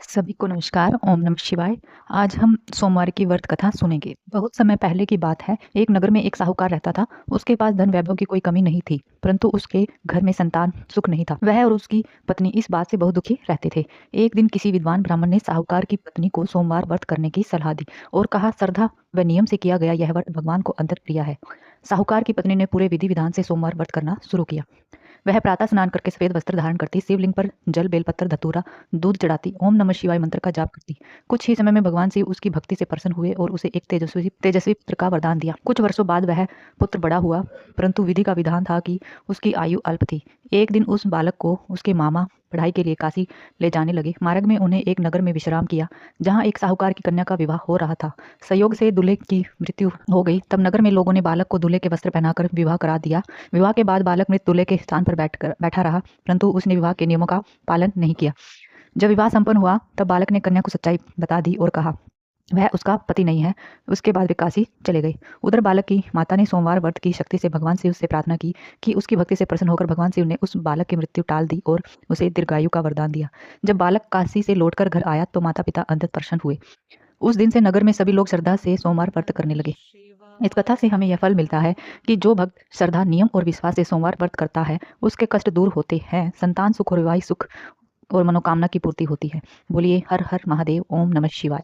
सभी को नमस्कार। ओम नमः शिवाय। आज हम सोमवार की व्रत कथा सुनेंगे। बहुत समय पहले की बात है। एक नगर में एक साहूकार रहता था। उसके पास धन वैभव की कोई कमी नहीं थी, परंतु उसके घर में संतान सुख नहीं था। वह और उसकी पत्नी इस बात से बहुत दुखी रहते थे। एक दिन किसी विद्वान ब्राह्मण ने साहूकार की पत्नी को सोमवार व्रत करने की सलाह दी और कहा, श्रद्धा व नियम से किया गया यह व्रत भगवान को अंतर प्रिय है। साहूकार की पत्नी ने पूरे विधि विधान से सोमवार व्रत करना शुरू किया। वह प्रातः स्नान करके सफेद वस्त्र धारण करती, शिवलिंग पर जल बेलपत्र धतूरा दूध चढ़ाती, ओम नमः शिवाय मंत्र का जाप करती। कुछ ही समय में भगवान शिव उसकी भक्ति से प्रसन्न हुए और उसे एक तेजस्वी तेजस्वी पुत्र का वरदान दिया। कुछ वर्षों बाद वह पुत्र बड़ा हुआ, परंतु विधि का विधान था कि उसकी आयु अल्प थी। एक दिन उस बालक को उसके मामा पढ़ाई के लिए काशी ले जाने लगे। मार्ग में उन्हें एक नगर में विश्राम किया, जहाँ एक साहूकार की कन्या का विवाह हो रहा था। संयोग से दूल्हे की मृत्यु हो गई। तब नगर में लोगों ने बालक को दूल्हे के वस्त्र पहनाकर विवाह करा दिया। विवाह के बाद बालक मृत दूल्हे के स्थान पर बैठा रहा, परंतु उसने विवाह के नियमों का पालन नहीं किया। जब विवाह संपन्न हुआ तब बालक ने कन्या को सच्चाई बता दी और कहा वह उसका पति नहीं है। उसके बाद वे काशी चले गए। उधर बालक की माता ने सोमवार व्रत की शक्ति से भगवान शिव से प्रार्थना की कि उसकी भक्ति से प्रसन्न होकर भगवान शिव ने उस बालक की मृत्यु टाल दी और उसे दीर्घायु का वरदान दिया। जब बालक काशी से लौटकर घर आया तो माता पिता अंतत प्रसन्न हुए। उस दिन से नगर में सभी लोग श्रद्धा से सोमवार व्रत करने लगे। इस कथा से हमें यह फल मिलता है कि जो भक्त श्रद्धा, नियम और विश्वास से सोमवार व्रत करता है उसके कष्ट दूर होते हैं, संतान सुख और वैवाहिक सुख और मनोकामना की पूर्ति होती है। बोलिए हर हर महादेव। ओम नमः शिवाय।